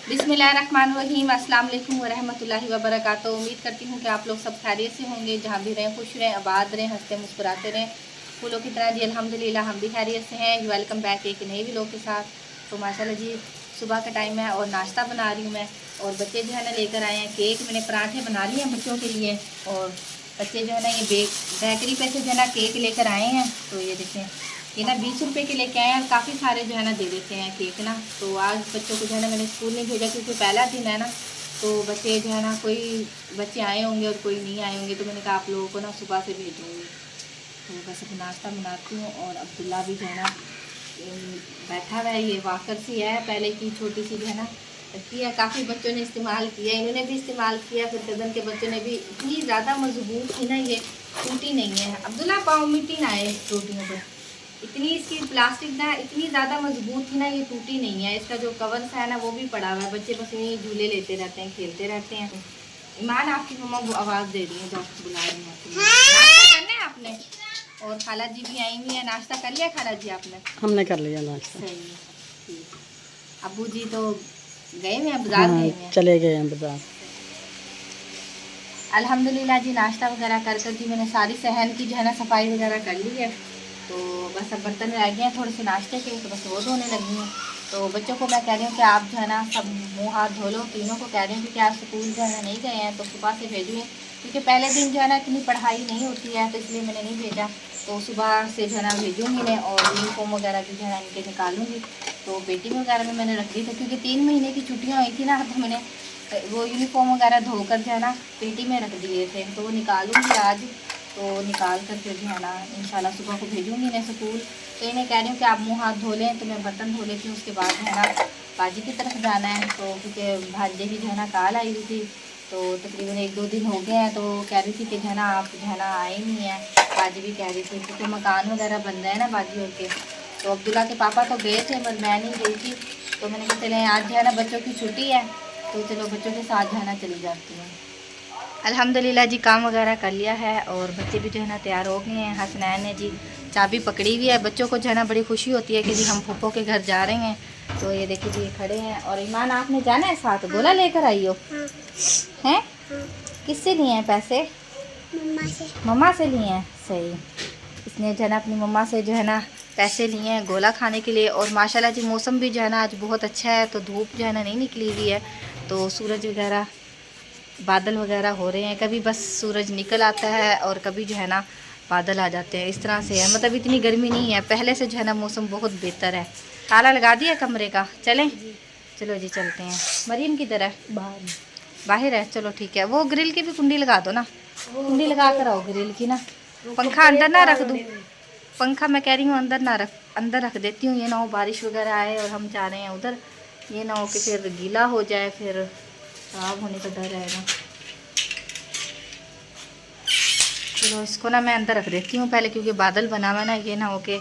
बिस्मिल्लाहिर्रहमानिर्रहीम, अस्सलाम वालेकुम वरहमतुल्लाहि वबरकातुहू। उम्मीद करती हूँ कि आप लोग सब खैरियत से होंगे, जहाँ भी रहें खुश रहें, आबाद रहें, हंसते मुस्कुराते रहें फूलों की तरह। जी अल्हम्दुलिल्लाह हम भी खैरियत से हैं। वेलकम बैक एक नई वीडियो के साथ। तो माशाल्लाह जी सुबह का टाइम है और नाश्ता बना रही हूँ मैं, और बच्चे जो है ना लेकर आए हैं केक। मैंने पराठे बना लिए हैं बच्चों के लिए, और बच्चे जो है ना ये बेकरी पे से जो है ना केक लेकर आए हैं। तो ये देखें, ये ना 20 रुपये के लेके आए हैं, काफ़ी सारे जो है ना दे देते हैं केक ना। तो आज बच्चों को जो है ना मैंने स्कूल नहीं भेजा क्योंकि पहला दिन है ना, तो बच्चे जो है ना कोई बच्चे आए होंगे और कोई नहीं आए होंगे, तो मैंने कहा आप लोगों को ना सुबह से भेजूँगी। तो बस अब नाश्ता बनाती हूँ, और अब्दुल्ला भी जो है ना बैठा हुआ है। ये वाकर सी है पहले की छोटी सी जो है ना रखी है, काफ़ी बच्चों ने इस्तेमाल किया, इन्होंने भी इस्तेमाल किया, फिर कदम के बच्चों ने भी। इतनी ज़्यादा मजबूत थी ना, ये टूटी नहीं है। अब्दुल्ला पाँव मिट्टी ना आए टूटियों पर। इतनी इसकी प्लास्टिक ना इतनी ज़्यादा मजबूत थी ना, ये टूटी नहीं है। इसका जो कवर सा है ना वो भी पड़ा हुआ है, बच्चे बस यहीं झूले लेते रहते हैं, खेलते रहते हैं। ईमान आपकी मम्मा वो आवाज़ दे रही है, जो आपको बुला रही हैं। नाश्ता करना है आपने? और खाला जी भी आई हुई है। नाश्ता कर लिया खाला जी आपने? हमने कर लिया नाश्ता। सही है, ठीक। अबू जी तो गए हुए हैं, बाजार गए हुए हैं। चले गए हैं बाजार। अल्हम्दुलिल्लाह जी नाश्ता वगैरह कर कर जी मैंने सारी सहन की जो है ना सफाई वगैरह कर ली है। तो बस अब बर्तन रह गए हैं थोड़े से नाश्ते के, तो बस वो धोने लगी हूँ। तो बच्चों को मैं कह रही हूँ कि आप जो है ना सब मुँह हाथ धो लो, तीनों को कह रही हूँ कि आप स्कूल जो है ना नहीं गए हैं तो सुबह से भेजूँ, क्योंकि पहले दिन जो है ना इतनी पढ़ाई नहीं होती है, तो इसलिए मैंने नहीं भेजा। तो सुबह से जो है ना भेजूँगी मैं, और यूनिफॉर्म वगैरह भी जो है ना इनके निकालूँगी। तो बेटी वगैरह में मैंने रख दी थी, क्योंकि 3 महीने की छुट्टियाँ हुई थी ना, तो मैंने वो यूनिफॉर्म वगैरह धोकर जो है ना पेटी में रख दिए थे। तो वो निकालूंगी आज, तो निकाल कर फिर जो है ना इंशाल्लाह सुबह को भेजूंगी इन्हें स्कूल। तो इन्हें कह रही हूँ कि आप मुँह हाथ धो लें, तो मैं बर्तन धो लेती हूँ, उसके बाद जो है ना बाजी की तरफ जाना है। तो क्योंकि भांजे की जो है ना कॉल आई हुई थी, तो तकरीबन 1-2 दिन हो गए हैं, तो कह रही थी कि जो है ना आप जो है ना आए नहीं हैं। बाजी भी कह रही थी, क्योंकि मकान वगैरह बन रहे हैं ना बाजी और के। तो अब्दुल्ला के पापा तो गए थे, पर मैं नहीं गई थी। तो मैंने कहा चले आज जो है ना बच्चों की छुट्टी है, तो चलो बच्चों के साथ जाना चली जाती हूँ। अल्हम्दुलिल्लाह जी काम वगैरह कर लिया है, और बच्चे भी जो है ना तैयार हो गए हैं। हसनैन ने जी चाबी पकड़ी हुई है। बच्चों को जो है ना बड़ी खुशी होती है कि जी हम फूफो के घर जा रहे हैं। तो ये देखिए जी खड़े हैं। और ईमान आपने जाना है साथ, गोला लेकर आई हो? हैं? किससे लिए हैं पैसे? मम्मा से लिए हैं। सही। इसने जो है ना अपनी मम्मा से जो है ना पैसे लिए हैं गोला खाने के लिए। और माशाल्लाह जी मौसम भी जो है ना आज बहुत अच्छा है, तो धूप जो है ना नहीं निकली हुई है, तो सूरज वगैरह बादल वगैरह हो रहे हैं। कभी बस सूरज निकल आता है और कभी जो है ना बादल आ जाते हैं, इस तरह से है। मतलब इतनी गर्मी नहीं है, पहले से जो है ना मौसम बहुत बेहतर है। ताला लगा दिया कमरे का? चलें? चलो जी चलते हैं। मरीम की तरह बाहर है, चलो ठीक है। वो ग्रिल की भी कुंडी लगा दो ना, कुंडी लगा कर आओ ग्रिल की ना। पंखा अंदर ना रख दूँ? पंखा मैं कह रही हूँ अंदर रख देती हूँ, ये ना हो बारिश वगैरह आए और हम जा रहे हैं उधर, ये ना हो कि फिर गीला हो जाए, फिर खराब होने का डर रहेगा। चलो इसको ना मैं अंदर रख देती हूँ पहले, क्योंकि बादल बना हुआ ना, ये ना हो कि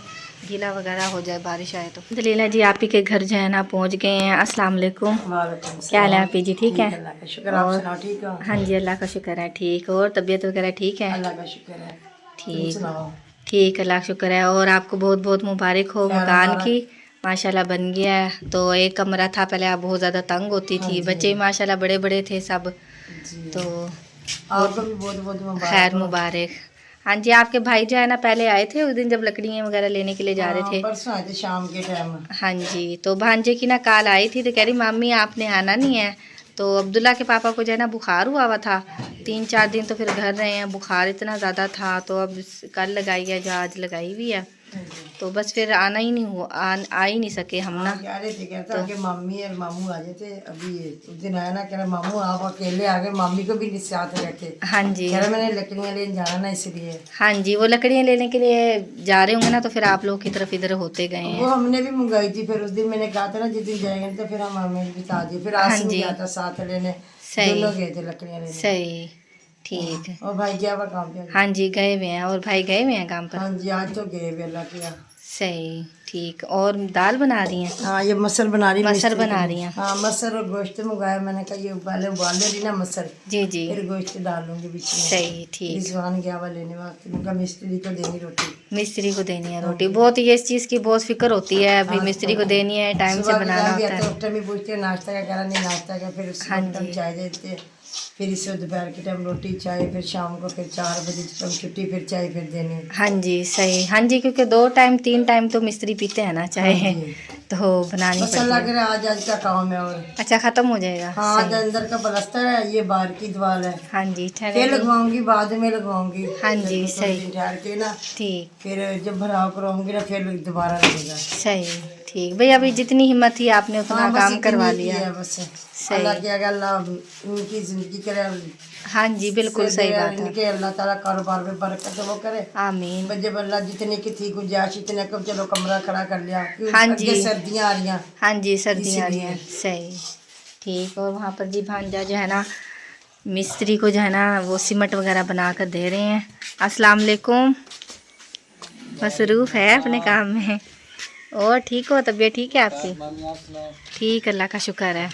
गीला वगैरह हो जाए बारिश आए तो। दलीला जी आप ही के घर जो है ना पहुँच गए हैं। अस्सलाम वालेकुम। क्या हाल है आप ही जी? ठीक है? और हाँ जी अल्लाह का शुक्र है ठीक। और तबीयत वगैरह ठीक है? अल्लाह का शुक्र है। ठीक ठीक, अल्लाह का शुक्र है। और आपको बहुत बहुत मुबारक हो मकान की, माशाल्लाह बन गया है। तो एक कमरा था पहले, आप बहुत ज़्यादा तंग होती थी। बच्चे माशाल्लाह बड़े बड़े थे सब, तो आपको भी बहुत बहुत खैर मुबारक। हाँ जी आपके भाई जो है ना पहले आए थे उस दिन, जब लकड़ियाँ वगैरह लेने के लिए जा रहे थे। परसों आए थे शाम के टाइम। हाँ जी, तो भांजे की ना कॉल आई थी, तो कह रही मामी आपने आना नहीं है। तो अब्दुल्ला के पापा को जो है ना बुखार हुआ था 3-4 दिन, तो फिर घर रहे हैं। बुखार इतना ज़्यादा था, तो अब कल लगाई है जो आज लगाई हुई है, तो बस फिर आना ही नहीं हुआ, आ ही नहीं सके हम ना। कह रहे थे कहता कि मम्मी और मामू आ जाते अभी। उस दिन आया ना, कह रहा मामू आप अकेले आ गए, मम्मी को भी नहीं साथ रखे। हाँ जी कह रहा मैंने लकड़ियाँ लेने जाना ना इसलिए। हाँ जी, वो लकड़ियाँ लेने के लिए जा रहे होंगे ना, तो फिर आप लोग की तरफ इधर होते गए वो हैं। हमने भी मंगाई थी, फिर उस दिन मैंने कहा था ना जिस दिन जाएंगे तो फिर हम हमें बता दिए। फिर हाँ आसिम जी गया था साथ लेने, सही दोनों गए थे लकड़ियाँ लेने। सही ठीक है। और भाई गया हुआ काम पे। हाँ जी गए हुए हैं, और भाई गए हुए हैं काम पर? हाँ जी आज तो गए वे, अल्लाह किया। सही, ठीक। और दाल बना रही हैं? हाँ ये मसर बना रही, मसर मिस्त्री बना के रही लिए। हैं। हाँ मसर और गोश्त मंगाया मैंने, कहा ये पहले उबाल ले रही ना मसर, जी जी, फिर गोश्त डालूंगी बीच में। सही, ठीक। रिजवान गया हुआ लेने वास्ते, उनका मिस्त्री को देनी रोटी। मिस्त्री को देनी है रोटी, बहुत ये इस चीज़ की बहुत फिक्र होती है, अभी हाँ, मिस्त्री को देनी है, टाइम से सुबह के बनाना टाइम भी होता आता है, है। उस टाइम भी पूछते हैं नाश्ता का, कह रहा नहीं नाश्ता का, फिर उस हाँ वक्त हम जी। चाय देते हैं, फिर इसे दोपहर के टाइम रोटी चाय, फिर शाम को फिर 4 बजे जब छुट्टी फिर चाय फिर देनी। हाँ जी, सही। हाँ जी, क्योंकि 2 टाइम 3 टाइम तो मिस्त्री पीते हैं ना चाय, हाँ जी। तो बनानी बस पड़ती अल्लाह है। करे आज का काम है। और अच्छा, ख़त्म हो जाएगा? हाँ आज सही। अंदर का प्लास्टर है, ये बाहर की दीवार है, हाँ जी, चले फिर जी। लगवाऊंगी, बाद में लगवाऊंगी। हाँ जी, फिर थोड़े सही। दिन ठहर के ना, ठीक, फिर जब भराव कराऊंगी ना फिर दोबारा लगेगा। सही, ठीक। भाई अभी जितनी हिम्मत थी आपने उतना हाँ बस काम इतनी करवा की लिया। है बस। सही। अल्लाह की अगर अल्लाह उनकी जिंदगी करे, हाँ जी, बिल्कुल सही बात है। इनके अल्लाह ताला कारोबार में बरकत वो करे। आमीन। जब अल्लाह जितने की थी गुंजाइश इतने कब चलो कमरा खड़ा कर लिया, क्योंकि हाँ अगे जी। सर्दियाँ आ रही हैं। हाँ जी, सर्दियाँ आ रही इसलिए। हैं, सही, ठीक। और वहाँ पर जी भांजा जो है ना मिस्त्री को जो है ना वो सीमेंट वगैरह बना कर दे रहे हैं। अस्सलाम वालेकुम। मसरूफ़ है अपने काम में। और ठीक हो, तबीयत ठीक है आपकी? ठीक, अल्लाह का शुक्र है।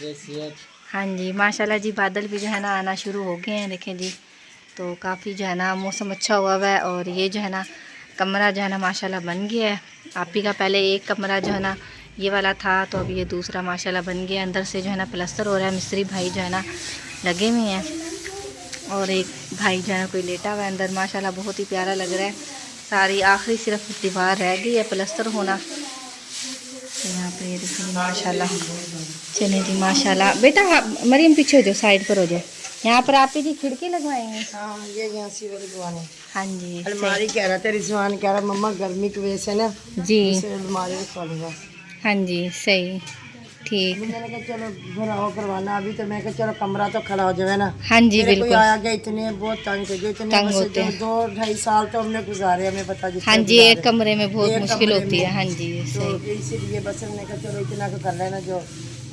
हाँ जी, माशाल्लाह जी, बादल भी जो है ना आना शुरू हो गए हैं, देखें जी। तो काफ़ी जो है ना मौसम अच्छा हुआ है। और ये जो है ना कमरा जो है ना माशाल्लाह बन गया है। आप ही का पहले एक कमरा जो है ना ये वाला था, तो अभी ये दूसरा माशाल्लाह बन गया। अंदर से जो है ना प्लस्तर हो रहा है, मिस्त्री भाई जो है ना लगे हुए हैं। और एक भाई जो है ना कोई लेटा हुआ है अंदर, माशाल्लाह बहुत ही प्यारा लग रहा है। सारी आखिरी सिर्फ दीवार रह गई है प्लस्तर होना। तो यहाँ पे ये देखिए माशाल्लाह। चले जी माशाल्लाह। बेटा मरियम पीछे हो जाओ, साइड पर हो जाओ। यहाँ पर आप ही जी खिड़की लगवाएंगे? हाँ ये यहाँ से लगवाने। हाँ जी, अलमारी कह रहा था रिजवान, कह रहा मम्मा गर्मी की वजह से ना जी। इसे अलमारी रखवा लूँगा। हाँ जी, सही, ठीक। मैंने कहा चलो भराव करवाना, अभी तो मैं कहा चलो कमरा तो खड़ा हो जाए ना। हाँ जी, मेरे कोई बिल्कुल आया गया इतने बहुत तंग हो गए, इतने तंग बस होते जो हैं। 2-2.5 साल तो हमने गुजारे, हमें पता जितने हाँ जी, एक गुजारे। कमरे में बहुत एक मुश्किल कमरे होती में। है। हाँ जी, तो सही। इसीलिए बस हमने कहा चलो इतना तो कर लेना, जो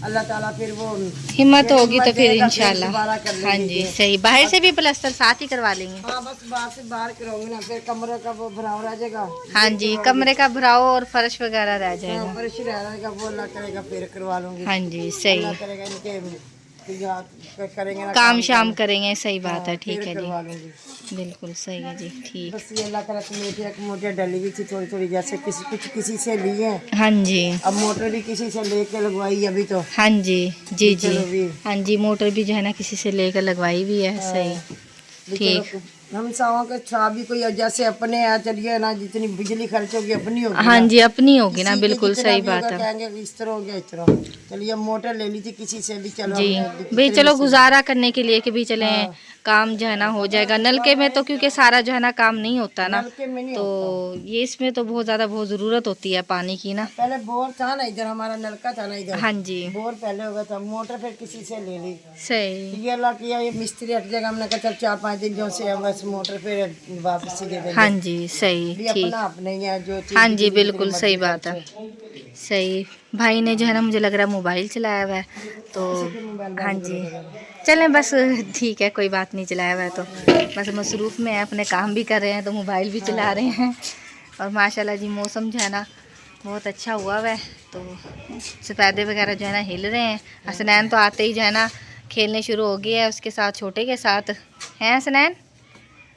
अल्लाह ताला फिर वो हिम्मत होगी तो फिर देगा, इंशाल्लाह। दोबारा कर हाँ लेंगे जी, ये। सही। बाहर से भी प्लस्तर साथ ही करवा लेंगे। हाँ बस बाहर से बाहर कराऊंगी ना, फिर कमरे का वो भराव रह जाएगा। हाँ जी, कमरे का भराव और फर्श वगैरह रह जाएगा। फर्श रह जाएगा, वो अल्लाह करेगा फिर करवा लूंगी। हाँ जी, सही। अल्लाह करेगा, इनके करेंगे ना काम शाम करेंगे, सही बात है, फिर ठीक है करवा जी, लूंगी। बिल्कुल सही है जी, ठीक। बस ये अल्लाह करे मोटर डली हुई थी थोड़ी थोड़ी, जैसे किसी से ली है। हाँ जी, अब मोटर भी किसी से लेके लगवाई अभी तो। हाँ जी, जी जी। चलो भी। हाँ जी, मोटर भी जो है ना किसी से लेकर लगवाई भी है, सही, ठीक। हम सावा के भी कोई जैसे अपने है, चलिए ना जितनी बिजली खर्च होगी अपनी होगी हाँ ना। जी, अपनी होगी ना, किसी के बिल्कुल जितना सही भी बात होगा, है कहेंगे इस तरह हो गया इस तरह। चलिए मोटर ले ली थी किसी से भी, चलो जी। हमने भाई दूसरे चलो से- गुजारा करने के लिए कि भी चले, हाँ। काम जो है ना हो जाएगा। नलके में तो क्योंकि सारा जो है ना काम नहीं होता ना, नलके में नहीं तो होता। ये इसमें तो बहुत ज़्यादा बहुत ज़रूरत होती है पानी की ना। पहले बोर था ना इधर, हमारा नलका था ना इधर। हाँ जी, बोर पहले हो गया था, मोटर फिर किसी से ले ली। सही। ये अल्लाह किया, ये मिस्त्री हट जाएगा, हमने कहा चल 4-5 दिन जो से हम बस मोटर फिर वापस ही दे देंगे। हाँ जी, सही, ये ठीक। अपना अपने ही है जो चीज़ हाँ जी, जितनी बिल्कुल सही मर्जी बात है, खर्चे। सही। भाई ने जो है ना मुझे लग रहा है मोबाइल चलाया हुआ है, तो मोबाइल हाँ बंद जी, करो। चलें बस, ठीक है, कोई बात नहीं, चलाया हुआ है तो बस मसरूफ़ में है, अपने काम भी कर रहे हैं तो मोबाइल भी चला रहे हैं। और माशाल्लाह जी मौसम जो है ना बहुत अच्छा हुआ है, तो सफ़ेदे वगैरह जो है ना हिल रहे हैं। हसनैन तो आते ही जो है ना खेलने शुरू हो गया है उसके साथ, छोटे के साथ। हैं हसनैन,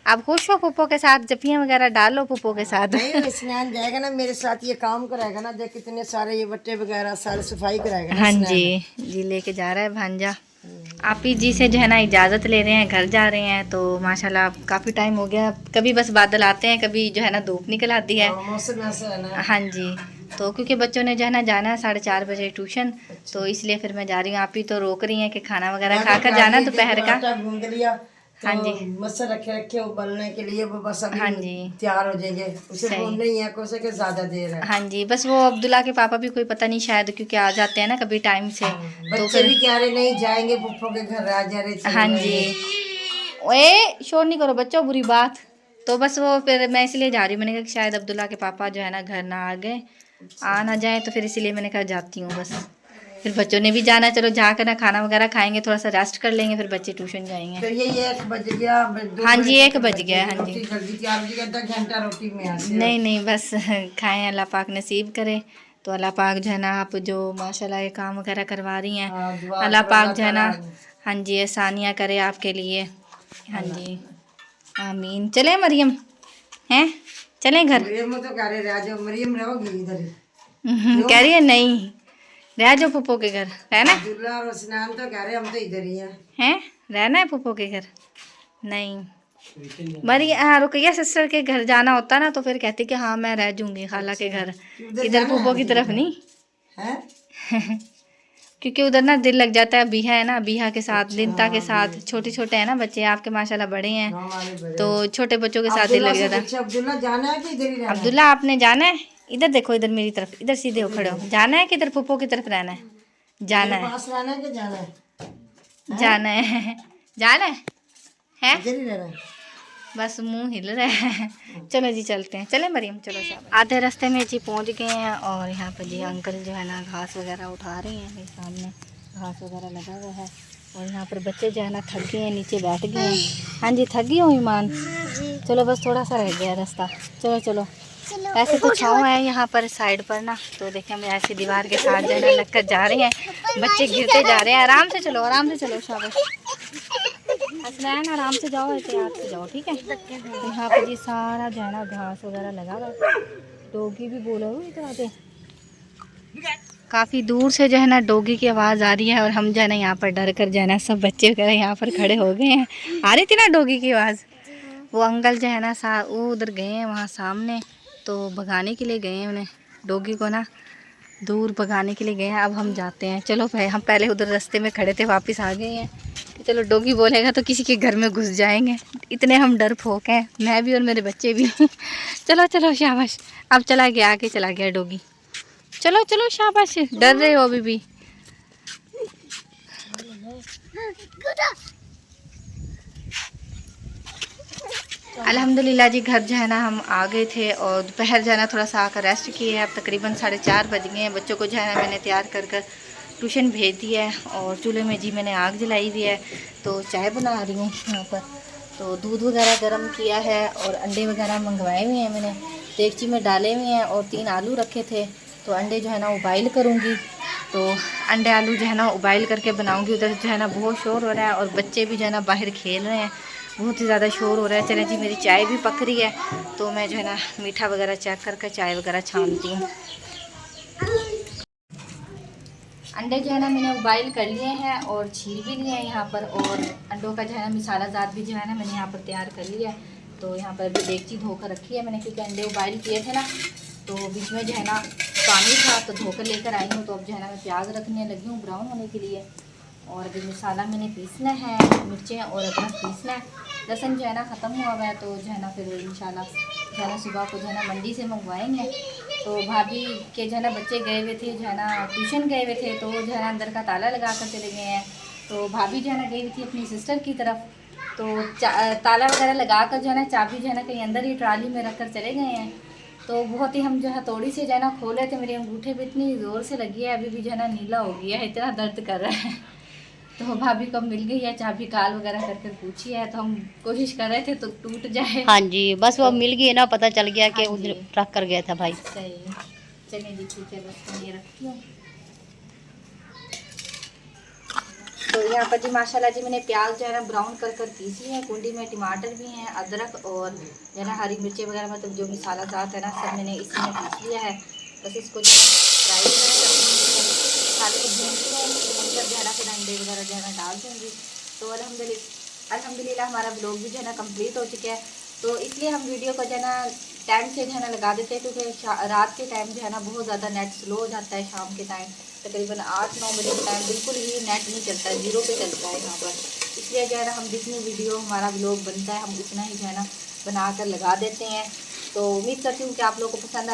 आप खुश हो पुप्पो के साथ? जप्पियाँ वगैरह डालो पुप्पो के साथ। नहीं स्नान जाएगा ना मेरे साथ, ये काम कराएगा ना, देख कितने सारे ये बट्टे वगैरह सारी सफाई कराएगा ना हाँ स्नान। जी, जी लेके जा रहा है भांजा। आप ही जी से जो है ना इजाज़त ले रहे हैं, घर जा रहे हैं। तो माशाल्लाह काफ़ी टाइम हो गया, कभी बस बादल आते हैं, कभी जो है ना धूप निकल आती है। मौसम ऐसा है ना। हाँ जी, तो क्योंकि बच्चों ने जो है ना जाना है 4:30 बजे ट्यूशन, तो इसलिए फिर मैं जा रही हूँ। आप ही तो रोक रही हैं कि खाना वगैरह खा कर जाना दोपहर का। गूंद लिया तो हाँ जी, मसर रखे उबलने के लिए, वो बस अभी हाँ जी, तैयार हो जाएंगे। उसे सही। भूनना ही है, कोसे के ज्यादा देर है। हाँ जी, बस वो अब्दुल्ला के पापा भी कोई पता नहीं शायद क्योंकि आ जाते हैं ना कभी टाइम से, तो बच्चे फिर भी कह रहे नहीं जाएंगे पुप्पो के घर, आ जा रहे चले हाँ जी। जाएंगे। ओए शोर नहीं करो बच्चों, बुरी बात। तो बस वो फिर मैं इसलिए जा रही हूँ, मैंने कहा कि शायद अब्दुल्ला के पापा जो है ना घर ना आ गए, आ ना जाए, तो फिर इसीलिए मैंने कहा जाती हूँ बस। फिर बच्चों ने भी जाना, चलो जाकर ना खाना वगैरह खाएंगे, थोड़ा सा रेस्ट कर लेंगे, फिर बच्चे ट्यूशन जाएंगे। फिर ये 1 बज गया, हाँ जी 1 बज गया। हाँ जी रोटी जल्दी तैयार हो जाएगी, 1 घंटा रोटी में आसे। नहीं नहीं बस खाएं, अल्लाह पाक नसीब करे। तो अल्लाह पाक जो है ना, आप जो माशाल्लाह ये काम वगैरह करवा रही हैं, अल्लाह पाक जो है ना, हाँ जी आसानियाँ करे आपके लिए। हाँ जी आमीन। चले मरियम हैं, चलें घर? मरियम तो कह रहे रह जाओ, मरियम रहोगी इधर ही। कह रही है नहीं रह जाओ पप्पो के घर, रहना अब्दुल्ला और स्नान तो कह रहे हम तो इधर ही है, रहना है पप्पो के घर। नहीं मरी हाँ रुकैया सिस्टर के घर जाना होता ना, तो फिर कहती कि हाँ मैं रह जाऊंगी खाला के घर, इधर फूफो की तरफ नहीं है। क्योंकि उधर ना दिल लग जाता है। बिहा है ना, बिहा के साथ लिंता के साथ, छोटे छोटे हैं ना बच्चे, आपके माशाल्लाह बड़े हैं, तो छोटे बच्चों के साथ दिल लग जाता है। अब्दुल्ला जाना है कि इधर ही रहना है? अब्दुल्ला आपने जाना है? इधर देखो, इधर मेरी तरफ, इधर सीधे हो खड़े हो। जाना है कि इधर फूफो की तरफ रहना है? जाना है, पास रहना है कि जाना है? जाना है, जाना है इधर ही रहना है। बस मुंह हिल रहा है। चलो जी चलते हैं, चले मरियम चलो। आधे रास्ते में जी पहुंच गए हैं, और यहाँ पर जी अंकल जो है ना घास वगैरह उठा रहे हैं, ये सामने घास वगैरह लगा हुआ है। और यहाँ पर बच्चे जो है ना थक गए हैं, नीचे बैठ गए हैं। हाँ जी थक गई हो ईमान? चलो बस थोड़ा सा रह गया रास्ता, चलो चलो। ऐसे तो छाँव है यहाँ पर साइड पर ना, तो देखें हम ऐसे दीवार के साथ जो है ना लगकर जा रहे हैं, बच्चे गिरते जा रहे हैं। आराम से चलो, आराम से चलो, शाबाश हसनैन आराम से जाओ, एहतियात से जाओ, ठीक है। तो यहाँ पर जी सारा जो है ना घास वगैरह लगा हुआ है। डोगी भी बोला हुई तो आते काफ़ी दूर से जो है ना डोगी की आवाज़ आ रही है, और हम जो है ना यहाँ पर डर कर जो है ना सब बच्चे वगैरह यहाँ पर खड़े हो गए हैं। आ रही थी ना डोगी की आवाज़, वो अंकल जो है ना वो उधर गए हैं वहाँ सामने, तो भगाने के लिए गए हैं उन्हें, डोगी को ना दूर भगाने के लिए गए हैं। अब हम जाते हैं, चलो भाई हम पहले उधर रास्ते में खड़े थे, वापस आ गए हैं। चलो डोगी बोलेगा तो किसी के घर में घुस जाएंगे, इतने हम डर फोक हैं, मैं भी और मेरे बच्चे भी। चलो चलो शाबाश, अब चला गया, आके चला गया डोगी। चलो चलो शाबाश, डर रहे हो अभी भी? अल्हम्दुलिल्लाह जी घर जो है ना हम आ गए थे, और दोपहर जो है ना थोड़ा सा आकर रेस्ट किए हैं। अब तकरीबन 4:30 बज गए हैं। बच्चों को जो है ना मैंने तैयार कर कर ट्यूशन भेज दिया है, और चूल्हे में जी मैंने आग जलाई हुई है, तो चाय बना रही हूँ यहाँ पर। तो दूध वगैरह गर्म किया है, और अंडे वगैरह मंगवाए हुए हैं मैंने, देगची में डाले हुए हैं, और 3 आलू रखे थे, तो अंडे जो है ना उबाइल करूँगी। तो अंडे आलू जो है ना उबाइल करके बनाऊँगी। उधर जो है ना बहुत शोर हो रहा है, और बच्चे भी जो है ना बाहर खेल रहे हैं, बहुत ही ज़्यादा शोर हो रहा है। चलें जी मेरी चाय भी पक रही है, तो मैं जो है ना मीठा वगैरह चेक करके चाय वगैरह छानती हूँ। अंडे जो है ना मैंने उबाइल कर लिए हैं, और छील भी लिए हैं यहाँ पर, और अंडों का जो है ना मसाला ज़ात भी जो है ना मैंने यहाँ पर तैयार कर लिया है। तो यहाँ पर भी देगची धोकर रखी है मैंने, क्योंकि अंडे उबाइल किए थे ना, तो बीच में जो है ना पानी था, तो धोकर लेकर आई हूँ। तो अब जो है ना मैं प्याज रखने लगी हूँ ब्राउन होने के लिए, और अभी मसाला मैंने पीसना है, मिर्चें और अदरक पीसना है। लहसुन जो है ना ख़त्म हुआ हुआ है, तो जो है ना फिर इंशाल्लाह जो है ना सुबह को जो है ना मंडी से मंगवाएंगे। तो भाभी के जो है ना बच्चे गए हुए थे, जो है ना ट्यूशन गए हुए थे, तो जो है ना अंदर का ताला लगा कर चले गए हैं। तो भाभी जो है ना गई हुई थी अपनी सिस्टर की तरफ, तो ताला वगैरह लगा कर जो है ना चाबी जो है ना कहीं अंदर ही ट्राली में रख कर चले गए हैं। तो बहुत ही हम जो है थोड़ी सी जो है ना खोले थे, मेरे अंगूठे पे इतनी ज़ोर से लगी है, अभी भी जो है ना नीला हो गया है, इतना दर्द कर रहा है। तो भाभी को मिल गई है चाबी, काल वगैरह कर पूछी है, तो हम कोशिश कर रहे थे तो टूट जाए। हाँ जी बस वो मिल गई ना, पता चल गया कि हाँ उधर जी। रख कर गया था भाई। सही, चलिए जी ठीक है, बस ये रखती हूँ। तो यहाँ पर जी माशाल्लाह जी मैंने प्याज जो है ना ब्राउन कर कर पीसी है, कुंडी में टमाटर भी हैं, अदरक और जो है ना हरी मिर्ची वगैरह, मतलब जो मसाला ज़ात है ना सब मैंने इसी में पीस लिया है। बस इसको जो है फ्राई वगैरह करनी है, मसाले को भून कर जो है ना फिर अंडे वगैरह जो है ना डाल दूँगी। तो अल्हम्दुलिल्लाह हमारा ब्लॉग भी जो है ना कम्प्लीट हो चुका है। तो इसलिए हम वीडियो को जो है ना टाइम से जो है ना लगा देते हैं, क्योंकि रात के टाइम जो है ना बहुत ज़्यादा नेट स्लो हो जाता है। शाम के टाइम तकरीबन 8-9 बजे के टाइम बिल्कुल ही नेट नहीं चलता है, 0 पे चलता है यहाँ पर। इसलिए जो है ना हम जितनी वीडियो हमारा व्लॉग बनता है हम उतना ही जो है ना बना कर लगा देते हैं। तो उम्मीद करती हूँ कि आप लोगों को पसंद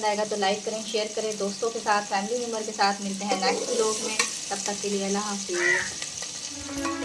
आएगा तो लाइक करें, शेयर करें, दोस्तों के साथ, फैमिली मेम्बर के साथ। मिलते हैं नेक्स्ट व्लॉग में, तब तक के लिए अल्लाह हाफिज़।